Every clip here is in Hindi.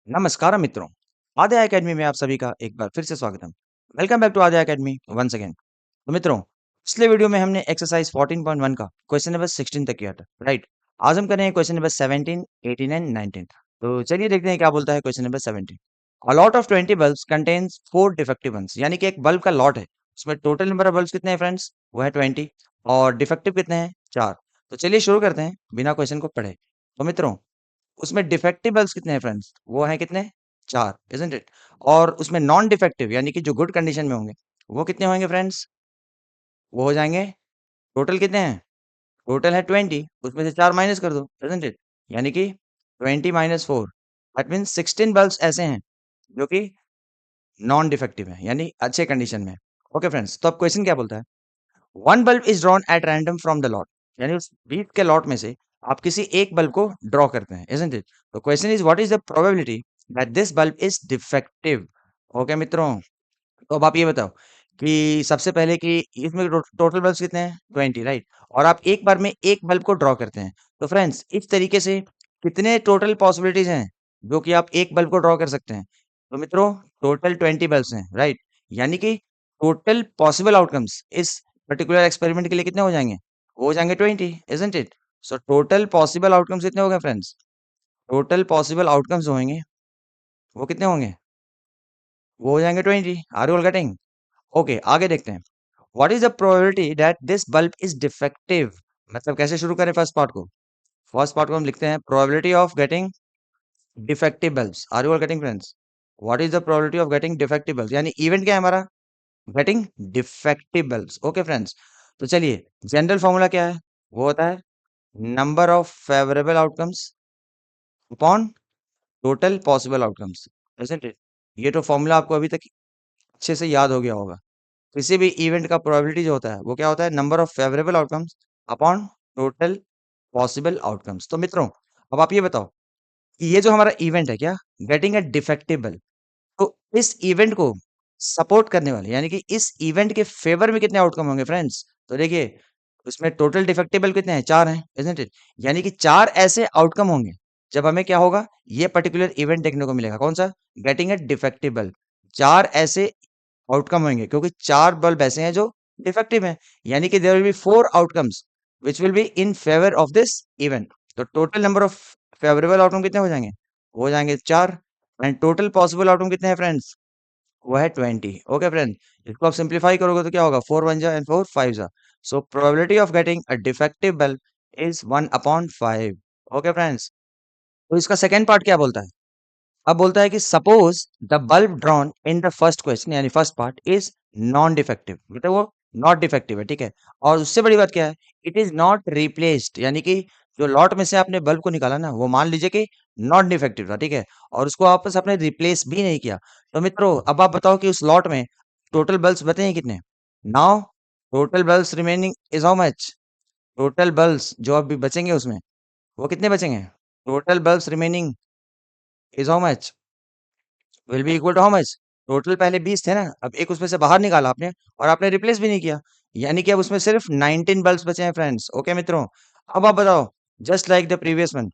नमस्कार मित्रों, आद्या एकेडमी में आप सभी का एक बार फिर से स्वागतम। Welcome back to Aadya academy once again. तो मित्रों, पिछले वीडियो में हमने एक्सरसाइज 14.1 का क्वेश्चन नंबर 16 तक किया था, राइट? आज हम करेंगे क्वेश्चन नंबर 17, 18 एंड 19। तो चलिए देखते हैं क्या बोलता है question number 17। A lot of 20 bulbs contains 4 defective ones, यानी कि एक बल्ब का लॉट है, उसमें टोटल नंबर ऑफ बल्ब्स कितने हैं फ्रेंड्स? वो है 20 और डिफेक्टिव कितने हैं? 4। तो चलिए शुरू करते हैं बिना क्वेश्चन को पढ़े। तो मित्रों, उसमें डिफेक्टिव बल्ब्स कितने हैं फ्रेंड्स? वो हैं कितने? 4, इज़न्ट इट? और उसमें नॉन डिफेक्टिव यानी कि जो गुड कंडीशन में होंगे, वो कितने होंगे फ्रेंड्स? वो हो जाएँगे टोटल कितने हैं? टोटल है 20, उसमें से 4 माइनस कर दो, इज़न्ट इट? यानी कि 20 माइनस 4 दैट मीन्स 16 बल्ब्स ऐसे हैं जो कि नॉन डिफेक्टिव हैं, यानी अच्छे कंडीशन में। ओके फ्रेंड्स, तो अब क्वेश्चन क्या बोलता है? One bulb is drawn at random from the lot, यानी उस 20 के लॉट में से आप किसी एक बल्ब को ड्रॉ करते हैं, isn't it? तो question is what is the probability that this bulb is defective? Okay मित्रों, तो अब आप ये बताओ कि सबसे पहले कि इसमें टोटल बल्ब्स कितने हैं? 20, राइट? और आप एक बार में एक बल्ब को ड्रॉ करते हैं। तो फ्रेंड्स, इस तरीके से कितने टोटल पॉसिबिलिटीज हैं जो कि आप एक बल्ब को ड्रॉ कर सकते हैं? तो मित्रों, टोटल 20 बल्ब्स हैं, राइट? यानी कि टोटल पॉसिबल आउटकम्स इस पर्टिकुलर एक्सपेरिमेंट के लिए कितने हो जाएंगे? वो हो जाएंगे 20, isn't it? So total possible outcomes कितने हो गए फ्रेंड्स? टोटल पॉसिबल आउटकम्स जो होंगे वो कितने होंगे? वो हो जाएंगे 20। Are you all getting? Okay, आगे देखते हैं। What is the probability that this bulb is defective? मतलब कैसे शुरू करें फर्स्ट पार्ट को? फर्स्ट पार्ट को हम लिखते हैं probability of getting defective bulbs. Are you all getting friends? What is the probability of getting defective bulbs, यानी इवेंट क्या है हमारा? Getting defective bulbs. Okay friends, तो चलिए, जनरल फॉर्मूला क्या है? वो होता है number of favourable outcomes upon total possible outcomes, isn't it? ये तो फॉर्मूला आपको अभी तक अच्छे से याद हो गया होगा। किसी भी इवेंट का प्रोबेबिलिटी जो होता है वो क्या होता है? Number of favourable outcomes upon total possible outcomes. तो मित्रों, अब आप ये बताओ कि ये जो हमारा इवेंट है क्या, गेटिंग अ डिफेक्टिव बल्ब, तो इस इवेंट को सपोर्ट करने वाले यानी कि इस इवेंट के फेवर में कितने आउटकम होंगे फ्रेंड्स? तो देखिए, उसमें टोटल डिफेक्टिबल कितने हैं? 4 हैं, इज़न्ट इट? यानी कि 4 ऐसे आउटकम होंगे जब हमें क्या होगा, ये पर्टिकुलर इवेंट देखने को मिलेगा। कौन सा? Getting a defective bulb. 4 ऐसे आउटकम होंगे क्योंकि 4 बल्ब ऐसे हैं जो डिफेक्टिव हैं, यानी कि there will be 4 outcomes which will be in favour of this event. तो total number of favourable outcome कितने हो जाएंगे? हो जाएंगे 4। एंड टोटल पॉसिबल आउटकम कितने हैं फ्रेंड्स? वो है 20। ओके फ्रेंड, इसको आप सिंप्लीफाई करोगे तो क्या होगा? 4 1 जा एंड 4 5 जा। सो probability of getting a defective bulb is 1 upon 5। Okay friends, तो इसका सेकंड पार्ट क्या बोलता है? अब बोलता है कि suppose the bulb drawn in the first question यानी first part is non defective, मतलब वो नॉट डिफेक्टिव है, ठीक है? और उससे बड़ी बात क्या है? इट इज नॉट रिप्लेस्ड, यानी कि जो लॉट में से आपने बल्ब को निकाला ना, वो मान लीजिए कि नॉट डिफेक्टिव था, ठीक है? और उसको आपस आपने रिप्लेस भी नहीं किया। तो मित्रों, अब आप बताओ कि उस लॉट में टोटल बल्ब्स बचे हैं कितने? Now total bulbs remaining is how much? Total bulbs जो अभी बचेंगे उसमें, वो कितने बचेंगे? Total bulbs remaining is how much? Will be equal to how much? Total पहले 20 थे ना, अब एक उसमें से बाहर निकाला आपने और आपने रिप्लेस भी नहीं किया, यानी कि अब उसमें सिर्फ 19 बल्ब्स बचे हैं फ्रेंड्स। ओके मित्रों, अब आप बताओ, just like the previous one,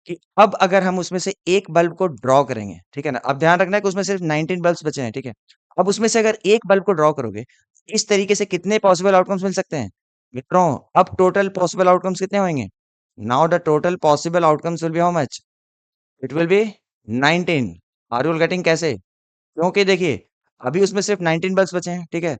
कि अब अगर हम उसमें से एक बल्ब को ड्रॉ करेंगे, ठीक है ना? अब ध्यान रखना है कि उसमें सिर्फ 19 बल्ब्स बचे हैं, ठीक है? अब उसमें से अगर एक बल्ब को ड्रॉ करोगे, इस तरीके से कितने पॉसिबल आउटकम्स मिल सकते हैं? मित्रों, अब टोटल पॉसिबल आउटकम्स कितने होंगे? Now the total possible outcomes will be how much? It will be 19। Are you getting कैसे? क्योंकि देखिए, अभी उसमें सिर्फ 19 बल्ब्स बचे हैं, ठीक है?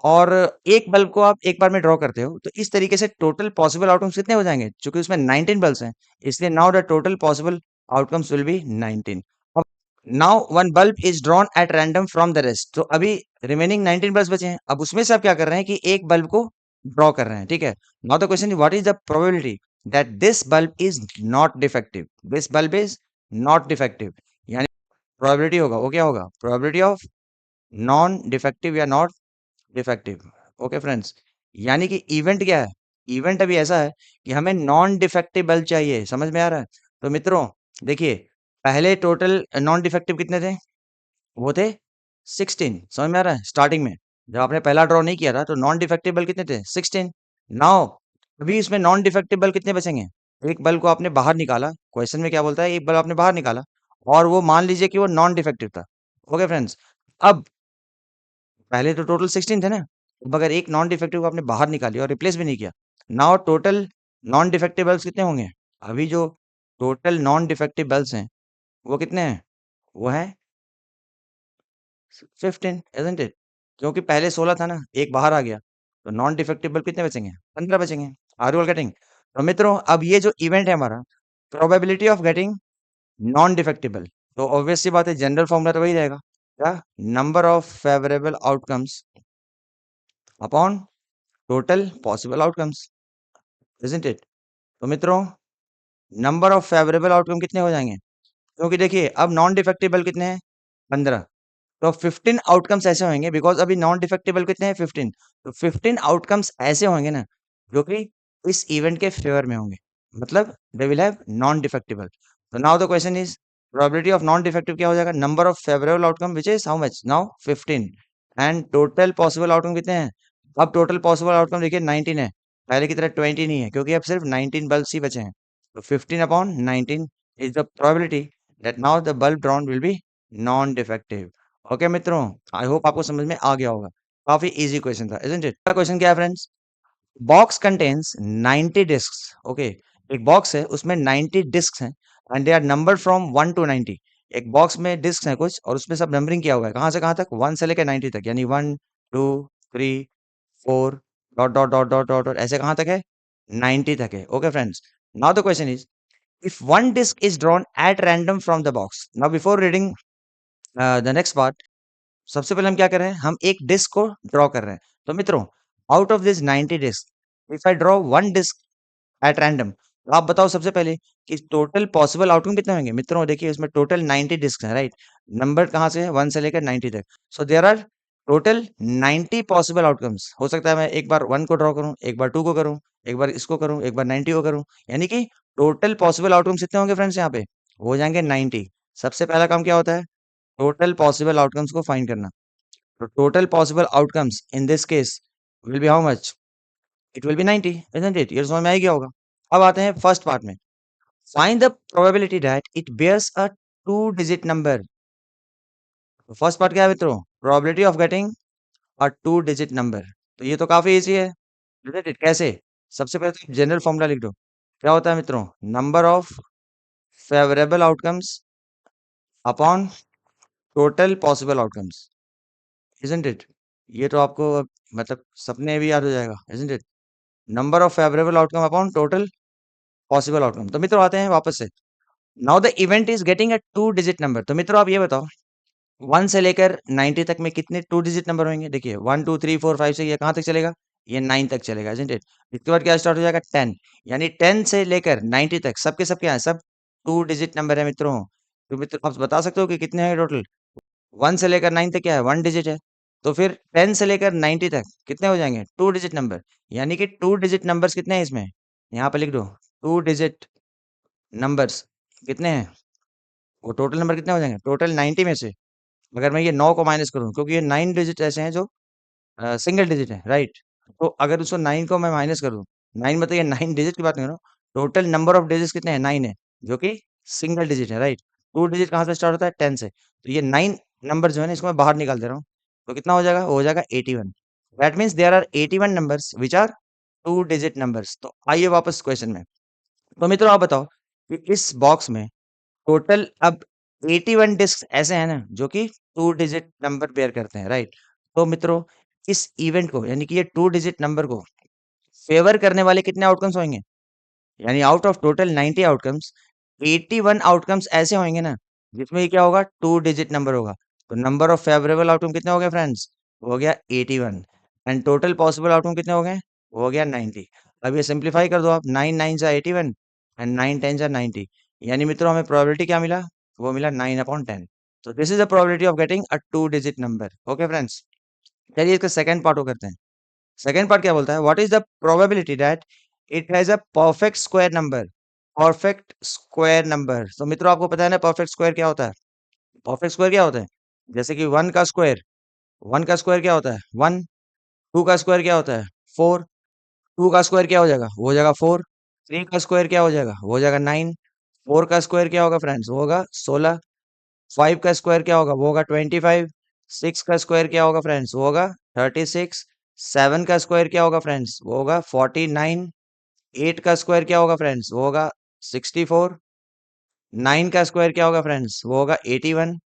और एक बल्ब को आप एक बार में ड्रॉ करते हो, तो इस तरीके से टोटल पॉसिबल आउटकम्स कितने हो जाएँगे? चूँकि उसमें 19 बल्ब्स हैं, इसलिए now the total possible outcomes will be 19। अब now one bulb is drawn at random from the rest, तो अभी रिमेनिंग 19 बल्ब्स बचे हैं। अब उसमें से आप क्या कर रहे हैं कि एक बल्ब को ड्रॉ कर रहे हैं, ठीक है? Now the question is what is the probability that this bulb is not defective? This bulb is not defective, यानी प्रोबेबिलिटी होगा, वो क्या होगा? प्रोबेबिलिटी ऑफ नॉन डिफेक्टिव या नॉट डिफेक्टिव। ओके फ्रेंड्स, यानी कि इवेंट क्या है? इवेंट अभी ऐसा है कि हमें नॉन डिफेक्टिव बल्ब चाहिए, समझ में आ रहा है? तो मित्रों, देखिए, पहले टोटल नॉन डिफेक्टिव कितने थे? वो थे 16, समझ में आ रहा है? स्टार्टिंग में जब आपने पहला ड्रॉ नहीं किया था तो नॉन डिफेक्टिव बल्ब कितने थे? 16। नाउ अभी इसमें नॉन डिफेक्टिव बल्ब कितने बचेंगे? एक बल्ब को आपने बाहर निकाला, क्वेश्चन में क्या बोलता है? एक बल्ब आपने बाहर निकाला और वो मान लीजिए कि वो नॉन डिफेक्टिव था। ओके फ्रेंड्स, अब पहले तो टोटल 16 थे ना, अब अगर एक नॉन डिफेक्टिव को आपने बाहर निकाली और रिप्लेस भी नहीं किया, now total non defective bulbs कितने होंगे? अभी जो टोटल नॉन डिफेक्टिव बल्ब्स हैं वो कितने हैं? वो है 15, इजंट इट? क्योंकि पहले 16 था ना, एक बाहर आ गया, तो नॉन डिफेक्टिव बल्ब कितने बचेंगे? 15 बचेंगे। Are you all getting? तो मित्रों, अब ये जो इवेंट है हमारा, probability of getting non defectible, तो ऑब्वियस सी बात है, जनरल फॉर्मूला तो वही रहेगा, क्या? Number of favourable outcomes upon total possible outcomes, isn't it? तो मित्रों, नंबर ऑफ फेवरेबल आउटकम कितने हो जाएंगे? क्योंकि देखिए अब नॉन डिफेक्टिबल कितने हैं? 15। तो 15 आउटकम्स ऐसे होंगे, बिकॉज अभी नॉन डिफेक्टिबल कितने हैं? 15। तो 15 आउटकम्स ऐसे होंगे ना जो कि इस इवेंट के फेवर में होंगे, मतलब they will have non defectible. तो now the question is, probability of non defective क्या हो जाएगा? Number of favourable outcome which is how much now? 15। And total possible outcome कितने हैं? अब टोटल पॉसिबल आउटकम देखिए 19 है, पहले की तरह 20 नहीं है, क्योंकि अब सिर्फ 19 बल्ब्स ही बचे हैं। तो 15 upon 19 is the probability that now the bulb drawn will be non defective. Okay मित्रों, आई होप आपको समझ में आ गया होगा। काफी इजी क्वेश्चन था, इजंट इट? क्वेश्चन क्या है friends? Box contains 90 discs. Okay, एक बॉक्स है, उसमें 90 डिस्क्स हैं and they are numbered from 1 to 90। एक बॉक्स में डिस्क है कुछ और उसमें सब नंबरिंग किया हुआ है, कहाँ से कहाँ तक? 1 से लेकर 90 तक, यानी 1 2 3 4 dot dot dot dot dot dot, ऐसे कहाँ तक है? 90 तक है। Okay friends, now the question is, if one disk is drawn at random from the box, now before reading the next part, सबसे पहले हम क्या कर रहे हैं? हम एक डिस्क को ड्रॉ कर रहे हैं। तो मित्रों, out of this 90 disc, if I draw one disc at random, तो आप बताओ सबसे पहले कि टोटल पॉसिबल आउटकम कितने होंगे? मित्रों देखिए, इसमें टोटल 90 डिस्क है, राइट? नंबर कहाँ से है? 1 से लेकर 90 तक। So there are total 90 possible outcomes. हो सकता है मैं एक बार 1 को ड्रॉ करूं, एक बार 2 को करूं, एक बार इसको करूं, एक बार 90 को करूं, यानी कि टोटल पॉसिबल आउटकम्स कितने होंगे फ्रेंड्स? यहाँ पे हो जाएंगे 90। सबसे पहला काम क्या होता है? टोटल पॉसिबल आउटकम्स को फाइंड करना। तो total possible outcomes in this case will be how much? It will be 90, isn't it? ये समझ में आ ही गया होगा। अब आते हैं फर्स्ट पार्ट में। Find the probability that it bears a two digit number। तो फर्स्ट पार्ट क्या है मित्रों? Probability of getting a two digit number। तो ये तो काफी इजी है, isn't it? कैसे? सबसे पहले तो जनरल फॉर्मूला लिख दो। क्या होता है मित्रों? Number of favourable outcomes upon total possible outcomes, isn't it? ये तो आपको मतलब सपने भी याद हो जाएगा, isn't it? Number of favourable outcome upon total possible outcome. तो मित्रों आते हैं वापस से। Now the event is getting a two digit number. तो मित्रों आप ये बताओ, 1 से लेकर 90 तक में कितने टू डिजिट नंबर होंगे? देखिए 1 2 3 4 5 6, ये कहाँ तक चलेगा? ये 9 तक चलेगा, isn't it? इसके बाद क्या स्टार्ट हो जाएगा? 10, यानी 10 से लेकर 90 तक सबके सब क्या है? सब टू डिजिट नंबर है मित्रों। तो मित्रों आप बता सकते हो कि कितने हैं टोटल? 1 से लेकर 9 तक क्या है? 1 डिजिट है। तो फिर 10 से लेकर 90 तक कितने हो जाएंगे? टू डिजिट नंबर, यानी कि टू डिजिट नंबर्स कितने हैं इसमें? यहाँ पे लिख दो, टू डिजिट नंबर्स कितने हैं? वो टोटल नंबर कितने हो जाएंगे? टोटल 90 में से अगर मैं ये 9 को माइनस करूँ, क्योंकि ये 9 डिजिट ऐसे हैं जो सिंगल डिजिट है, राइट? तो अगर उसको 9 को मैं माइनस करूँ, 9 मतलब ये 9 डिजिट की बात नहीं कर रहा हूँ, टोटल नंबर ऑफ डिजिट्स कितने हैं? 9 है, जो कि सिंगल डिजिट है, राइट? टू डिजिट कहाँ से स्टार्ट होता है? 10 से। तो ये 9 नंबर जो है ना, इसको मैं बाहर निकाल दे रहा हूँ, तो कितना हो जाएगा? हो जाएगा 81। That means there are 81 numbers which are two digit numbers. तो आइए वापस क्वेश्चन में। तो मित्रों आप बताओ कि इस बॉक्स में टोटल अब 81 डिस्क ऐसे हैं ना जो कि टू डिजिट नंबर बेयर करते हैं, राइट? तो मित्रों इस इवेंट को, यानी कि ये टू डिजिट नंबर को फेवर करने वाले कितने आउटकम्स होंगे? यानी out of total 90 outcomes, 81 outcomes ऐसे होंगे ना जिसमें ये क्या होगा? टू डिजिट नंबर होगा। तो नंबर ऑफ फेवरेबल आउटकम कितने हो गए फ्रेंड्स? हो गया 81। एंड टोटल पॉसिबल आउटकम कितने हो गए? हो गया 90। अब ये सिंप्लीफाई कर दो आप, 9 9 जा 81 एंड 9 10 जा 90, यानी मित्रों हमें प्रोबेबिलिटी क्या मिला? वो मिला 9 अपॉन 10। तो this is the probability of getting a two digit number. Okay friends, चलिए इसका सेकंड पार्ट को करते हैं। सेकंड पार्ट क्या बोलता है? What is the probability that it has a perfect square number? Perfect square number, तो मित्रों आपको पता है ना परफेक्ट स्क्वायर क्या होता है? परफेक्ट स्क्वायर क्या होता है? जैसे कि 1 का स्क्वायर, 1 का स्क्वायर क्या होता है? 1। 2 का स्क्वायर क्या होता है? 4। 2 का स्क्वायर क्या हो जाएगा? वो हो जाएगा 4। 3 का स्क्वायर क्या हो जाएगा? वो हो जाएगा 9। 4 का स्क्वायर क्या होगा फ्रेंड्स? वो होगा 16। 5 का स्क्वायर क्या होगा? वो होगा 25। 6 का स्क्वायर क्या होगा फ्रेंड्स? वो होगा 36। 7 का स्क्वायर क्या होगा फ्रेंड्स? वो होगा 49। 8 का स्क्वायर क्या होगा फ्रेंड्स? वो होगा 64। 9 का स्क्वायर क्या होगा फ्रेंड्स? वो होगा 81।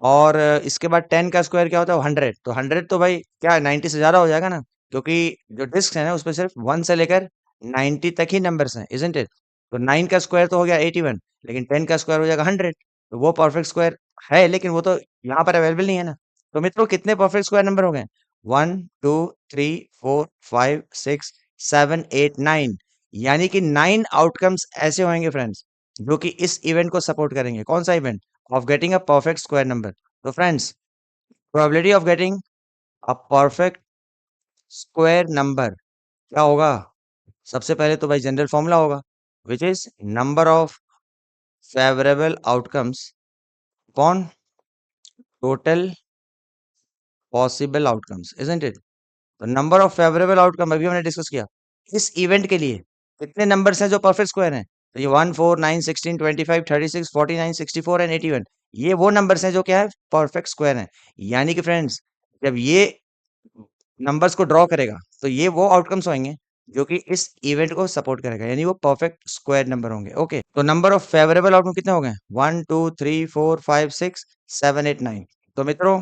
और इसके बाद 10 का स्क्वायर क्या होता है? 100। तो 100 तो भाई क्या है, 90 से ज्यादा हो जाएगा ना, क्योंकि जो डिस्क है ना उसमें सिर्फ 1 से लेकर 90 तक ही नंबर्स हैं, इजंट इट? तो 9 का स्क्वायर तो हो गया 81, लेकिन 10 का स्क्वायर हो जाएगा 100। तो वो परफेक्ट स्क्वायर है, लेकिन वो तो यहाँ पर अवेलेबल नहीं है ना। तो मित्रों कितने परफेक्ट स्क्वायर नंबर हो गए? 1 2 3 4 5 6 7 8 9, यानी कि 9 आउटकम्स ऐसे होंगे फ्रेंड्स जो कि इस इवेंट को सपोर्ट करेंगे। कौन सा event? Of getting a perfect square number. तो friends, probability of getting a perfect square number क्या होगा? सबसे पहले तो भाई जनरल फॉर्मूला होगा, which is number of favourable outcomes upon total possible outcomes, isn't it? तो नंबर ऑफ फेवरेबल आउटकम अभी हमने डिस्कस किया। इस इवेंट के लिए कितने नंबर्स हैं जो परफेक्ट स्क्वायर हैं? तो ये 1 4 9 16 25 36 49 64 एंड 81, ये वो नंबर्स हैं जो क्या है, परफेक्ट स्क्वायर हैं। यानी कि फ्रेंड्स, जब ये नंबर्स को ड्रॉ करेगा तो ये वो आउटकम्स होंगे जो कि इस इवेंट को सपोर्ट करेगा, यानी वो परफेक्ट स्क्वायर नंबर होंगे। ओके, तो नंबर ऑफ फेवरेबल आउटकम कितने हो गए? 1 2 3 4 5 6 7 8 9। तो मित्रों,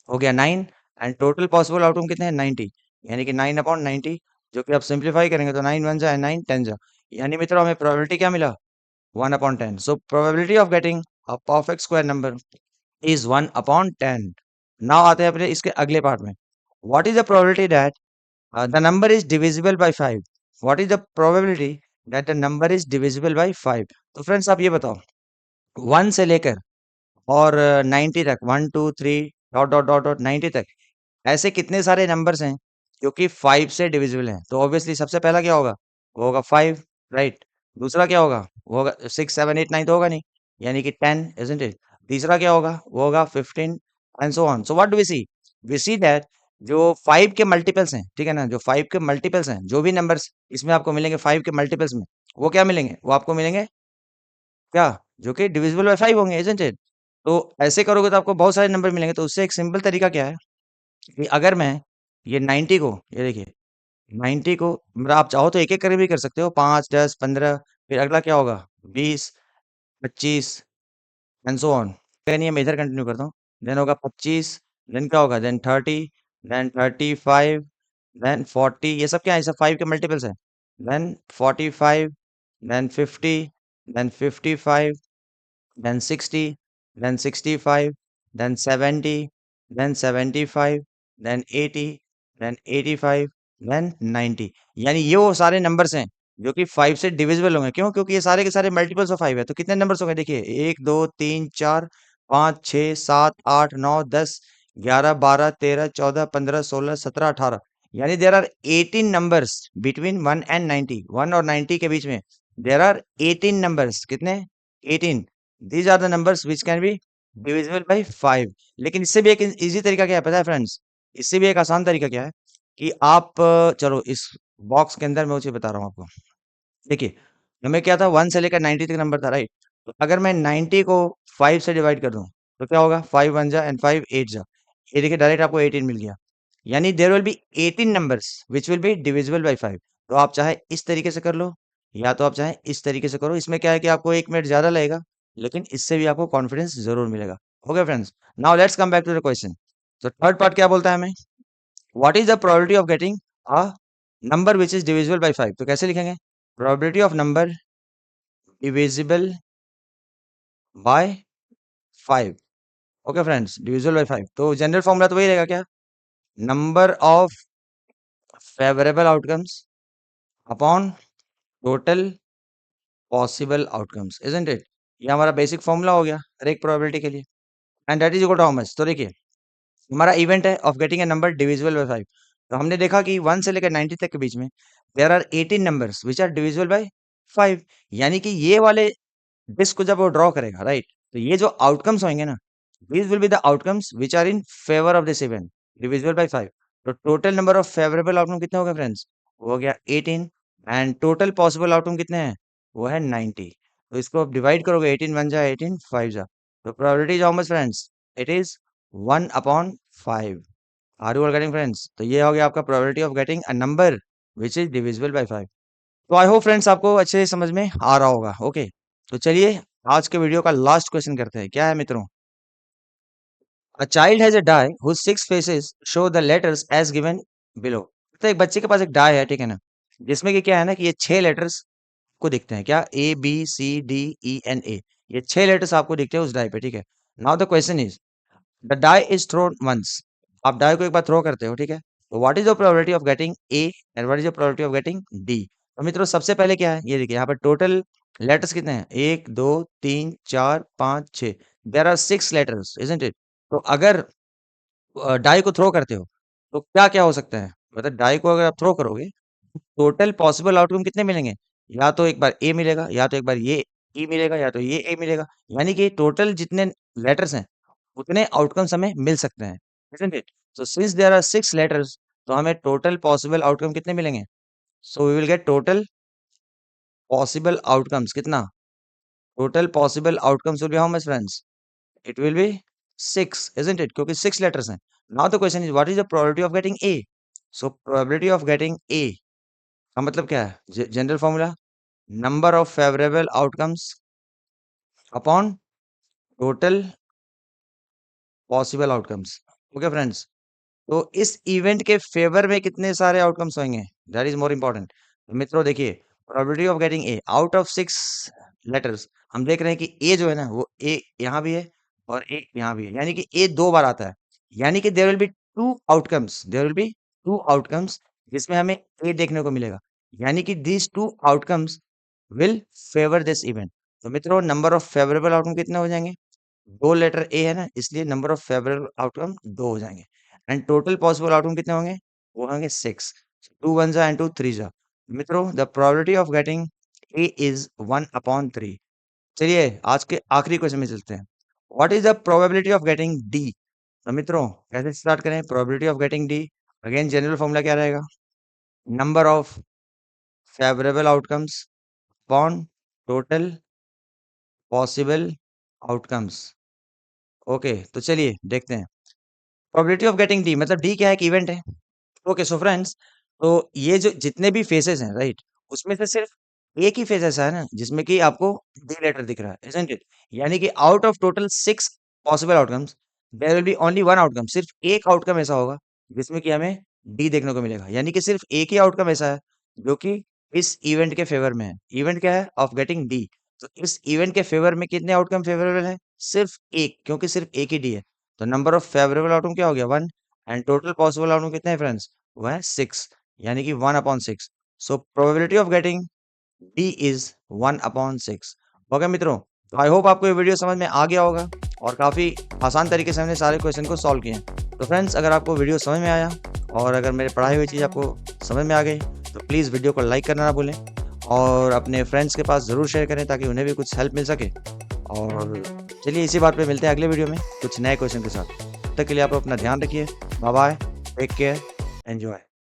हो गया 9। एंड टोटल पॉसिबल आउटकम कितने हैं? 90, यानी कि 9/90, जो कि आप सिंप्लीफाई करेंगे तो 9 1 जा 9 10 जा, यानी मित्रों हमें प्रोबेबिलिटी क्या मिला? 1/10। सो probability of getting a perfect square number is 1/10। Now आते हैं अपने इसके अगले पार्ट में। What is the probability that the number is divisible by 5? What is the probability that the number is divisible by 5? तो फ्रेंड्स आप ये बताओ, 1 से लेकर और 90 तक, 1 2 3 डॉट डॉट डॉट डॉट 90 तक, ऐसे कितने सारे नंबर्स हैं जो कि 5 से डिविजिबल हैं? तो ऑब्वियसली सबसे पहला क्या होगा? वो होगा 5, राइट? दूसरा क्या होगा? वो होगा 6 7 8 9, तो होगा नहीं, यानी कि 10, इजंट इट? तीसरा क्या होगा? वो होगा 15 and so on. So what do we see? We see that जो 5 के मल्टीपल्स हैं, ठीक है ना, जो 5 के मल्टीपल्स हैं, जो भी नंबर्स इसमें आपको मिलेंगे 5 के मल्टीपल्स में, वो क्या मिलेंगे? वो आपको मिलेंगे क्या? जो कि डिविजिबल बाय 5 होंगे, इजंट इट? तो ऐसे करोगे तो आपको बहुत सारे नंबर मिलेंगे। तो उससे एक सिंपल तरीका क्या है कि अगर मैं ये 90 को, ये देखिए 90 को, मतलब आप चाहो तो एक-एक करके भी कर सकते हो, 5, 10, 15, फिर अगला क्या होगा? 20, 25 एंड सो ऑन। नहीं, मैं इधर कंटिन्यू करता हूँ। देन होगा 25, देन क्या होगा? देन 30, देन 35, देन 40, ये सब क्या है? ये सब 5 के मल्टीपल्स हैं। Then 45, then 50, then 55, then 60, then 65, then 70, then 75, then 80, then 85, then 90, यानी ये वो सारे नंबर्स हैं जो कि 5 से डिविजिबल होंगे। क्यों? क्योंकि ये सारे के सारे मल्टीपल्स ऑफ 5 है। तो कितने नंबर्स हो गए? देखिए, 1 2 3 4 5 6 7 8 9 10 11 12 13 14 15 16 17 18, यानी there are 18 numbers between 1 and 90। 1 और 90 के बीच में देयर आर 18 नंबर्स। कितने? 18। These are the numbers which can be divisible by 5। लेकिन इससे भी एक इजी तरीका क्या है पता है फ्रेंड्स? इससे भी एक आसान तरीका क्या है कि आप चलो इस बॉक्स के अंदर मैं मुझे बता रहा हूँ आपको। देखिए, हमें क्या था, 1 से लेकर 90 तक नंबर था, राइट? तो अगर मैं 90 को 5 से डिवाइड कर दूं तो क्या होगा? 5 1 जा एंड 5 8 जा, ये देखिए डायरेक्ट आपको 18 मिल गया। यानी there will be 18 numbers which will be divisible by 5। तो आप चाहे इस तरीके से कर लो, या तो आप चाहे इस तरीके से करो। इसमें क्या है कि आपको 1 मिनट ज़्यादा लगेगा, लेकिन इससे भी आपको कॉन्फिडेंस ज़रूर मिलेगा। Okay friends, now let's come back to the question. तो थर्ड पार्ट क्या बोलता है हमें? What is the probability of getting a number which is divisible by 5? तो कैसे लिखेंगे? Probability of number divisible by 5। Okay friends, divisible by 5, तो जनरल फॉर्मूला तो वही रहेगा क्या? Number of favourable outcomes upon total possible outcomes, isn't it? ये हमारा बेसिक फॉर्मूला हो गया हर एक प्रोबेबिलिटी के लिए। And that is equal to how much? तो देखिए, हमारा इवेंट है of getting a number divisible by 5। तो हमने देखा कि 1 से लेकर 90 तक के बीच में there are 18 numbers which are divisible by 5, यानी कि ये वाले डिस्क को जब वो ड्रॉ करेगा, राइट, तो ये जो आउटकम्स होंगे ना, these will be the outcomes which are in favour of this event divisible by 5। तो total number of favourable outcome कितने हो गए फ्रेंड्स? वो हो गया 18। एंड टोटल पॉसिबल आउटकम कितने हैं? वो है 90। तो इसको आप डिवाइड करोगे, 18 1 जा 18 5 जा, तो probability is how much friends? It is 1/5। Are you all getting friends? तो ये हो गया आपका probability of getting a number which is divisible by 5। तो आई होप फ्रेंड्स आपको अच्छे से समझ में आ रहा होगा। ओके, तो चलिए आज के वीडियो का लास्ट क्वेश्चन करते हैं। क्या है मित्रों? A child has a die whose 6 faces show the letters as given below। तो एक बच्चे के पास एक डाई है, ठीक है ना, जिसमें कि क्या है ना कि ये 6 लेटर्स को दिखते हैं। क्या? ABCDENA, ये 6 लेटर्स आपको दिखते हैं उस डाई पे, ठीक है। Now the question is, the die is thrown once. आप डाई को एक बार थ्रो करते हो, ठीक है। तो what is the probability of getting A and what is the probability of getting D? तो मित्रों सबसे पहले क्या है, ये देखिए यहाँ पर टोटल लेटर्स कितने हैं? 1 2 3 4 5 6। There are 6 letters, isn't it? तो अगर डाई को थ्रो करते हो तो क्या क्या हो सकता है? मतलब डाई को अगर आप थ्रो करोगे, टोटल पॉसिबल आउटकम कितने मिलेंगे? या तो एक बार ए मिलेगा, या तो एक बार ये ई मिलेगा, या तो ये ए मिलेगा। यानी कि टोटल जितने लेटर्स हैं उतने आउटकम्स हमें मिल सकते हैं, isn't it? So since there are 6 letters, तो हमें टोटल पॉसिबल आउटकम कितने मिलेंगे? So we will get total possible outcomes कितना? Total possible outcomes will be how much friends? It will be 6, isn't it? क्योंकि 6 लेटर्स हैं। Now the question is what is the probability of getting A? So probability of getting A का मतलब क्या है? General formula, number of favourable outcomes upon total possible outcomes. Okay friends, तो इस इवेंट के फेवर में कितने सारे आउटकम्स होंगे? That is more important. मित्रों देखिए, probability of getting A out of 6 letters, हम देख रहे हैं कि ए जो है ना वो ए यहाँ भी है और ए यहाँ भी है, यानी कि ए 2 बार आता है। यानी कि there will be 2 outcomes, there will be 2 outcomes जिसमें हमें ए देखने को मिलेगा। यानी कि these 2 outcomes will favour this event. तो मित्रों नंबर ऑफ फेवरेबल आउटकम कितने हो जाएंगे? 2 लेटर ए है ना, इसलिए नंबर ऑफ फेवरेबल आउटकम 2 हो जाएंगे। एंड टोटल पॉसिबल आउटकम कितने होंगे? वो होंगे 6। 2 1 जा एंड 2 3 जा। मित्रों the probability of getting A is 1/3। चलिए आज के आखिरी क्वेश्चन में चलते हैं। What is the probability of getting D? तो मित्रों कैसे स्टार्ट करें probability of getting D? Again general formula क्या रहेगा? Number of favourable outcomes upon total possible outcomes. Okay, तो चलिए देखते हैं। प्रोबेबिलिटी ऑफ गेटिंग डी मतलब डी क्या है? एक इवेंट है। ओके सो फ्रेंड्स, तो ये जो जितने भी फेसेस हैं राइट, उसमें से सिर्फ एक ही फेस ऐसा है ना जिसमें कि आपको डी लेटर दिख रहा है, isn't it? यानी कि out of total 6 possible outcomes there will be only one outcome. सिर्फ एक आउटकम ऐसा होगा जिसमें कि हमें डी देखने को मिलेगा। यानी कि सिर्फ एक ही आउटकम ऐसा है जो कि इस इवेंट के फेवर में है। इवेंट क्या है? Of getting D. तो इस इवेंट के फेवर में कितने आउटकम फेवरेबल है? सिर्फ एक, क्योंकि सिर्फ एक ही डी है। तो नंबर ऑफ फेवरेबल आउटकम क्या हो गया? 1। एंड टोटल पॉसिबल आउटकम कितने हैं फ्रेंड्स? वो है 6, यानी कि 1/6। सो probability of getting D is 1/6। Okay मित्रों, तो आई होप आपको ये वीडियो समझ में आ गया होगा और काफ़ी आसान तरीके से हमने सारे क्वेश्चन को सॉल्व किए हैं। तो फ्रेंड्स अगर आपको वीडियो समझ में आया और अगर मेरे पढ़ाई हुई चीज़ आपको समझ में आ गई तो प्लीज़ वीडियो को लाइक करना ना भूलें और अपने फ्रेंड्स के पास ज़रूर शेयर करें ताकि उन्हें भी कुछ हेल्प मिल सके। और चलिए इसी बात पे मिलते हैं अगले वीडियो में कुछ नए क्वेश्चन के साथ। तब तक के लिए आप अपना ध्यान रखिए। Bye bye, take care, enjoy.